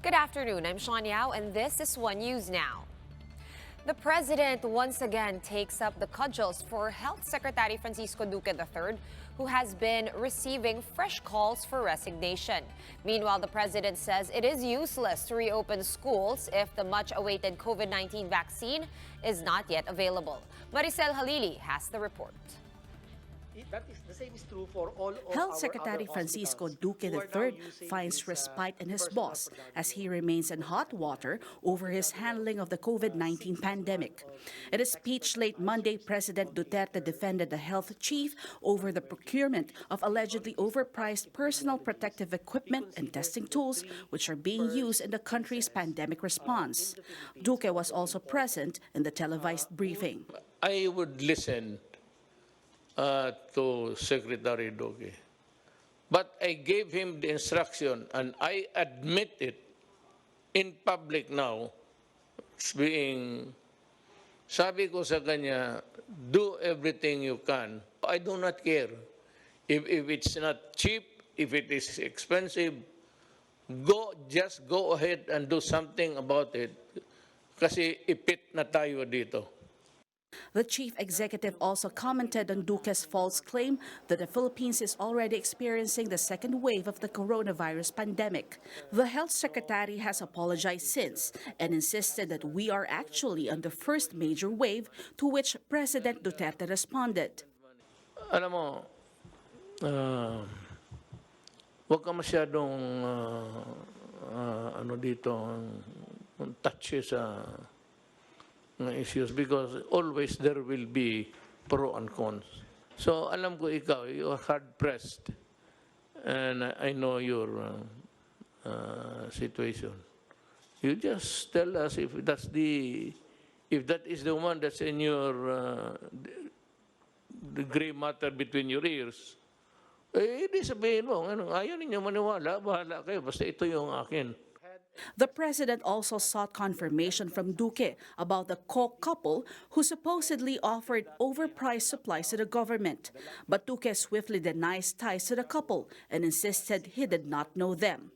Good afternoon, I'm Sean Yao, and this is One News Now. The president once again takes up the cudgels for Health Secretary Francisco Duque III, who has been receiving fresh calls for resignation. Meanwhile, the president says it is useless to reopen schools if the much-awaited COVID-19 vaccine is not yet available. Maricel Halili has the report. The same is true for all of Health our Secretary other Francisco hospitals Duque who are now III using finds this, respite in his personal boss production as he remains in hot water over his handling of the COVID-19 pandemic. In a speech late Monday, President Duterte defended the health chief over the procurement of allegedly overpriced personal protective equipment and testing tools, which are being used in the country's pandemic response. Duque was also present in the televised briefing. I would listen to Secretary Duque. But I gave him the instruction, and I admit it in public now, sabi ko sa kanya, do everything you can. I do not care if it's not cheap, if it is expensive, just go ahead and do something about it. Kasi ipit na tayo dito. The chief executive also commented on Duque's false claim that the Philippines is already experiencing the second wave of the coronavirus pandemic. The health secretary has apologized since and insisted that we are actually on the first major wave, to which President Duterte responded. Alam mo, huwag ka masyadong touchy sa issues because always there will be pro and cons. So alam ko ikaw, you are hard-pressed and I know your situation. You just tell us if that is the one that's in your the gray matter between your ears. Hindi sabihin mo, ayaw ninyo maniwala, bahala kayo, basta ito yung akin. The president also sought confirmation from Duque about the Koch couple who supposedly offered overpriced supplies to the government. But Duque swiftly denies ties to the couple and insisted he did not know them.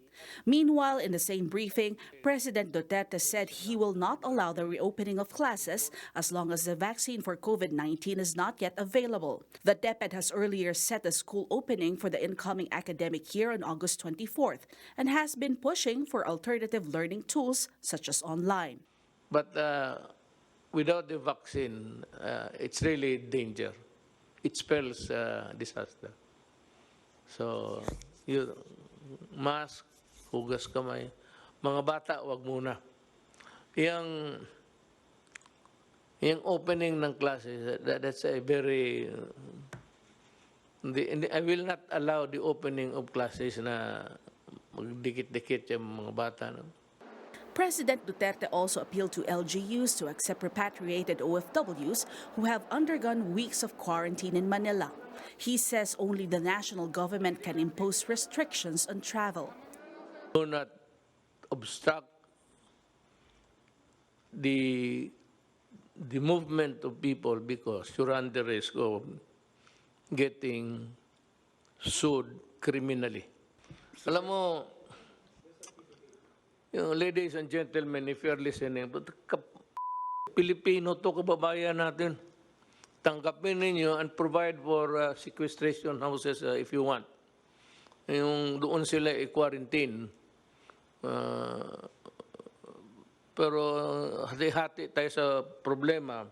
Meanwhile, in the same briefing, President Duterte said he will not allow the reopening of classes as long as the vaccine for COVID-19 is not yet available. The DepEd has earlier set the school opening for the incoming academic year on August 24th and has been pushing for alternative learning tools such as online. But without the vaccine, it's really danger. It spells disaster. So, mask, hugas kamay. Mga bata, wag muna. Yung opening ng classes, that's a very... I will not allow the opening of classes na magdikit-dikit yung mga bata. No? President Duterte also appealed to LGUs to accept repatriated OFWs who have undergone weeks of quarantine in Manila. He says only the national government can impose restrictions on travel. Do not obstruct the movement of people because you run the risk of getting sued criminally. Alam mo, ladies and gentlemen, if you are listening, Pilipino to, kababayan natin. Tanggapin ninyo and provide for sequestration houses if you want. Yung doon sila i-quarantine. Pero hati-hati tayo sa problema.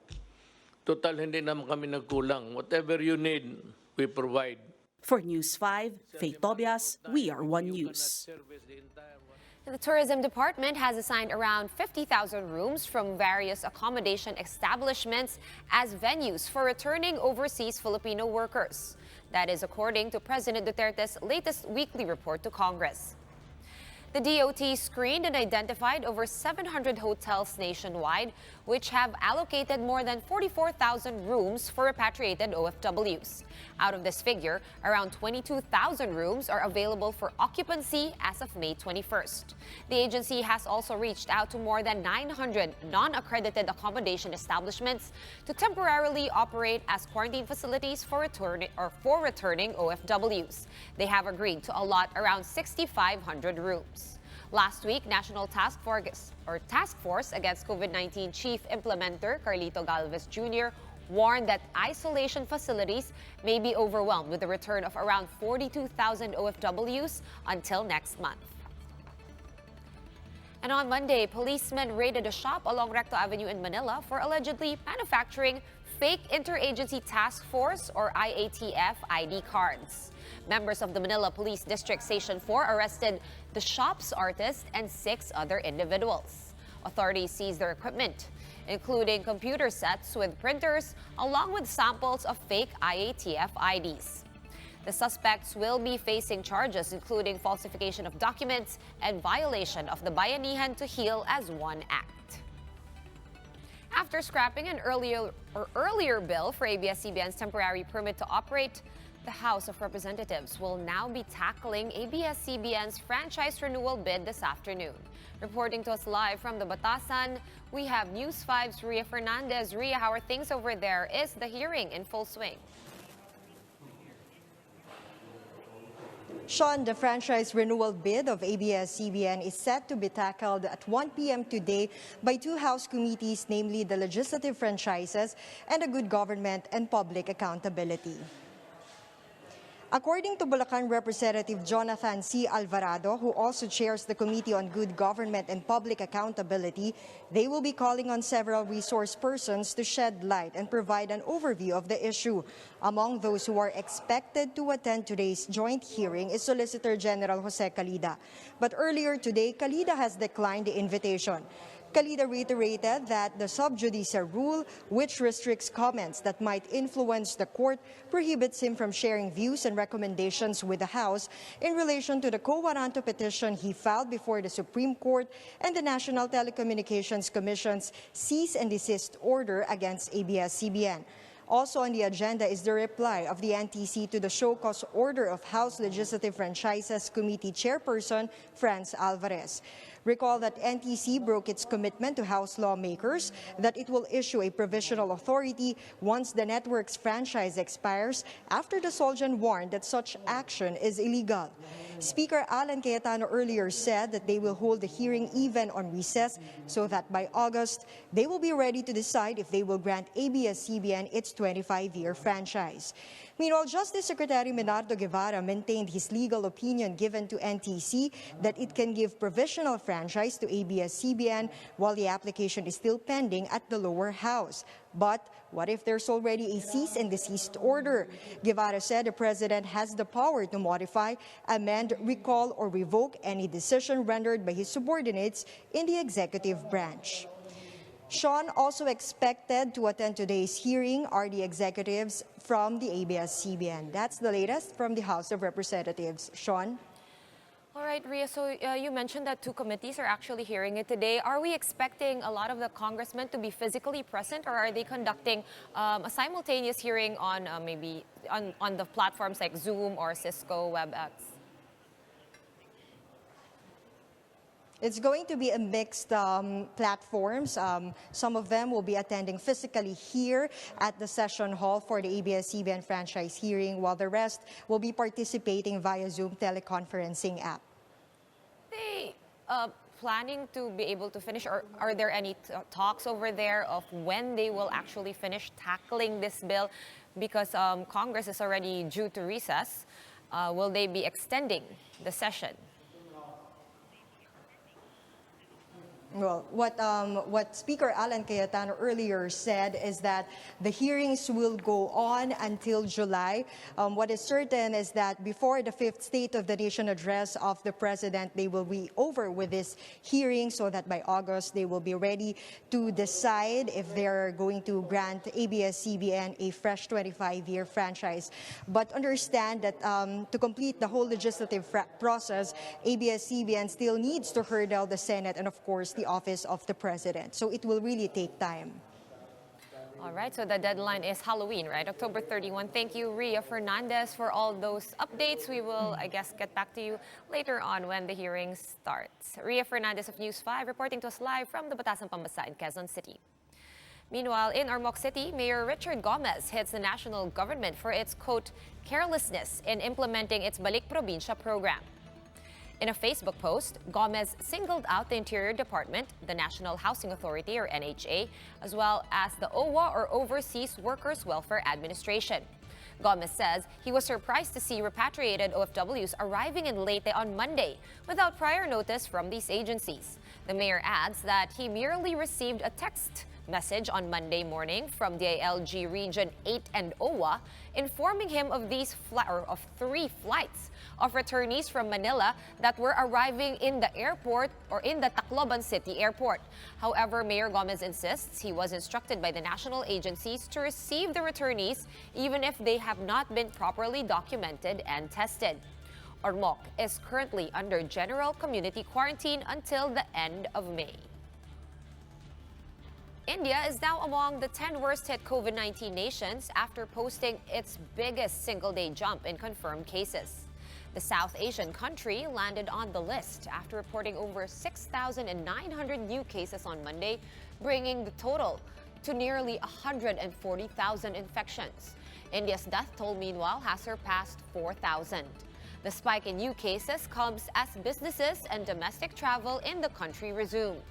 Total, hindi naman kami nagkulang. Whatever you need, we provide. For News 5, Faith Tobias, we are One News. The Tourism Department has assigned around 50,000 rooms from various accommodation establishments as venues for returning overseas Filipino workers. That is according to President Duterte's latest weekly report to Congress. The DOT screened and identified over 700 hotels nationwide, which have allocated more than 44,000 rooms for repatriated OFWs. Out of this figure, around 22,000 rooms are available for occupancy as of May 21st. The agency has also reached out to more than 900 non-accredited accommodation establishments to temporarily operate as quarantine facilities for returning OFWs. They have agreed to allot around 6,500 rooms. Last week, National Task Force Against COVID-19 Chief Implementer Carlito Galvez Jr. warned that isolation facilities may be overwhelmed with the return of around 42,000 OFWs until next month. And on Monday, policemen raided a shop along Recto Avenue in Manila for allegedly manufacturing fake Interagency Task Force or IATF ID cards. Members of the Manila Police District Station 4 arrested the shop's artist and 6 other individuals. Authorities seized their equipment, including computer sets with printers, along with samples of fake IATF IDs. The suspects will be facing charges including falsification of documents and violation of the Bayanihan to Heal as One Act. After scrapping an earlier bill for ABS-CBN's temporary permit to operate, the House of Representatives will now be tackling ABS-CBN's franchise renewal bid this afternoon. Reporting to us live from the Batasan, we have News 5's Ria Fernandez. Ria, how are things over there? Is the hearing in full swing? Sean, the franchise renewal bid of ABS-CBN is set to be tackled at 1 p.m. today by 2 House committees, namely the Legislative Franchises and the Good Government and Public Accountability. According to Bulacan Representative Jonathan C. Alvarado, who also chairs the Committee on Good Government and Public Accountability, they will be calling on several resource persons to shed light and provide an overview of the issue. Among those who are expected to attend today's joint hearing is Solicitor General Jose Calida. But earlier today, Calida has declined the invitation. Calida reiterated that the sub judice rule, which restricts comments that might influence the court, prohibits him from sharing views and recommendations with the House in relation to the quo warranto petition he filed before the Supreme Court and the National Telecommunications Commission's cease and desist order against ABS-CBN. Also on the agenda is the reply of the NTC to the show cause order of House Legislative Franchises Committee Chairperson Franz Alvarez. Recall that NTC broke its commitment to House lawmakers that it will issue a provisional authority once the network's franchise expires after the Soljan warned that such action is illegal. Speaker Alan Cayetano earlier said that they will hold the hearing even on recess so that by August, they will be ready to decide if they will grant ABS-CBN its 25-year franchise. Meanwhile, Justice Secretary Menardo Guevara maintained his legal opinion given to NTC that it can give provisional franchise to ABS-CBN while the application is still pending at the lower house. But what if there's already a cease and desist order? Guevara said the president has the power to modify, amend, recall, or revoke any decision rendered by his subordinates in the executive branch. Sean, also expected to attend today's hearing are the executives from the ABS-CBN. That's the latest from the House of Representatives. Sean? All right, Ria, so you mentioned that 2 committees are actually hearing it today. Are we expecting a lot of the congressmen to be physically present, or are they conducting a simultaneous hearing on maybe on the platforms like Zoom or Cisco WebEx? It's going to be a mixed platforms. Some of them will be attending physically here at the session hall for the ABS-CBN franchise hearing, while the rest will be participating via Zoom teleconferencing app. They planning to be able to finish, or are there any talks over there of when they will actually finish tackling this bill? Because Congress is already due to recess. Will they be extending the session? Well, what Speaker Alan Cayetano earlier said is that the hearings will go on until July. What is certain is that before the 5th State of the Nation address of the President, they will be over with this hearing so that by August they will be ready to decide if they're going to grant ABS-CBN a fresh 25-year franchise. But understand that to complete the whole legislative process, ABS-CBN still needs to hurdle the Senate and, of course, the office of the president. So it will really take time. All right, so the deadline is Halloween, right? October 31. Thank you, Ria Fernandez, for all those updates. We will, I guess, get back to you later on when the hearing starts. Ria Fernandez of News 5 reporting to us live from the Batasan Pambasa in Quezon City. Meanwhile, in Ormoc City, Mayor Richard Gomez hits the national government for its, quote, carelessness in implementing its Balik Probinsya program. In a Facebook post, Gomez singled out the Interior Department, the National Housing Authority or NHA, as well as the OWA or Overseas Workers Welfare Administration. Gomez says he was surprised to see repatriated OFWs arriving in Leyte on Monday without prior notice from these agencies. The mayor adds that he merely received a text message on Monday morning from DILG Region 8 and OWA informing him of three flights of returnees from Manila that were arriving in the airport or in the Tacloban City Airport. However, Mayor Gomez insists he was instructed by the national agencies to receive the returnees even if they have not been properly documented and tested. Ormoc is currently under general community quarantine until the end of May. India is now among the 10 worst-hit COVID-19 nations after posting its biggest single-day jump in confirmed cases. The South Asian country landed on the list after reporting over 6,900 new cases on Monday, bringing the total to nearly 140,000 infections. India's death toll, meanwhile, has surpassed 4,000. The spike in new cases comes as businesses and domestic travel in the country resumed.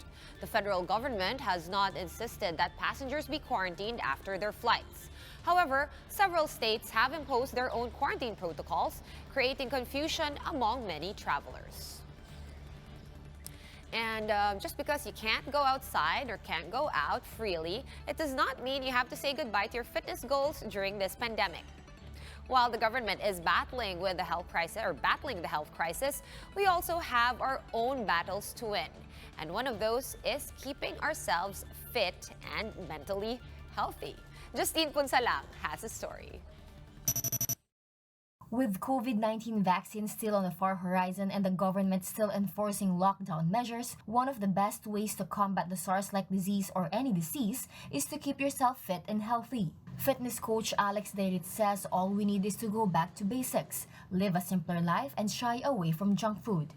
The federal government has not insisted that passengers be quarantined after their flights. However, several states have imposed their own quarantine protocols, creating confusion among many travelers. And just because you can't go outside or can't go out freely, it does not mean you have to say goodbye to your fitness goals during this pandemic. While the government is battling the health crisis, we also have our own battles to win. And one of those is keeping ourselves fit and mentally healthy. Justine Punsalang has a story. With COVID-19 vaccines still on the far horizon and the government still enforcing lockdown measures, one of the best ways to combat the SARS-like disease or any disease is to keep yourself fit and healthy. Fitness coach Alex Derit says all we need is to go back to basics, live a simpler life, and shy away from junk food.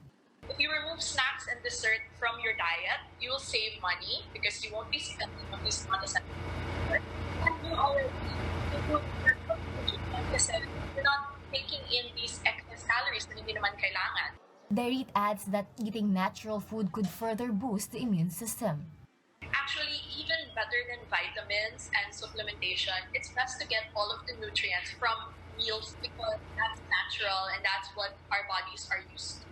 If you remove snacks and dessert from your diet, you will save money because you won't be spending on these non-essential food. And you already kasi you're not taking in these excess calories na hindi naman kailangan. Derit adds that eating natural food could further boost the immune system. Actually, even better than vitamins and supplementation, it's best to get all of the nutrients from meals because that's natural and that's what our bodies are used to.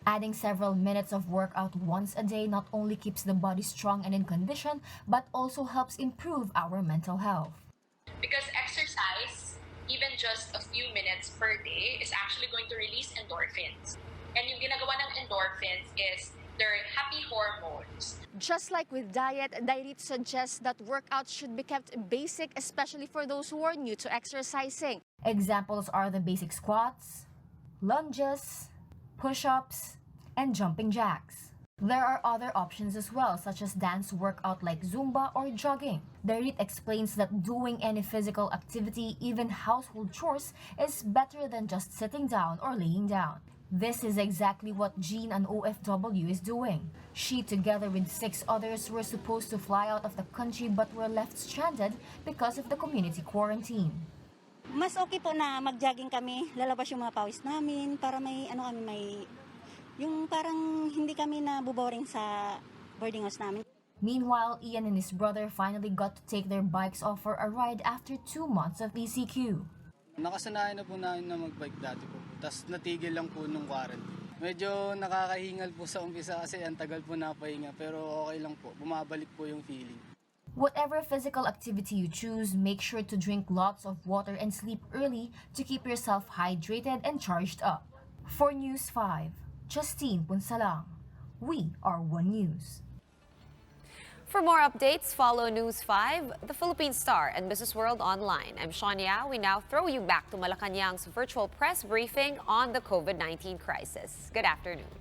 Adding several minutes of workout once a day not only keeps the body strong and in condition, but also helps improve our mental health. Because exercise, even just a few minutes per day, is actually going to release endorphins. And yung ginagawa ng endorphins is their happy hormones. Just like with diet, Derit suggests that workouts should be kept basic, especially for those who are new to exercising. Examples are the basic squats, lunges, push-ups, and jumping jacks. There are other options as well, such as dance workout like Zumba or jogging. Derit explains that doing any physical activity, even household chores, is better than just sitting down or laying down. This is exactly what Jean, an OFW, is doing. She, together with 6 others, were supposed to fly out of the country but were left stranded because of the community quarantine. Mas okay po na mag-jogging kami, lalabas yung mga pawis namin para yung parang hindi kami nabuboring sa boarding house namin. Meanwhile, Ian and his brother finally got to take their bikes off for a ride after 2 months of ECQ. Nakasanayan na po namin na mag-bike dati po, tapos natigil lang po nung quarantine. Medyo nakakahingal po sa umpisa kasi ang tagal po napahinga, pero okay lang po, bumabalik po yung feeling. Whatever physical activity you choose, make sure to drink lots of water and sleep early to keep yourself hydrated and charged up. For News 5, Justine Punsalang. We are One News. For more updates, follow News 5, The Philippine Star, and Business World Online. I'm Shania. We now throw you back to Malacanang's virtual press briefing on the COVID-19 crisis. Good afternoon.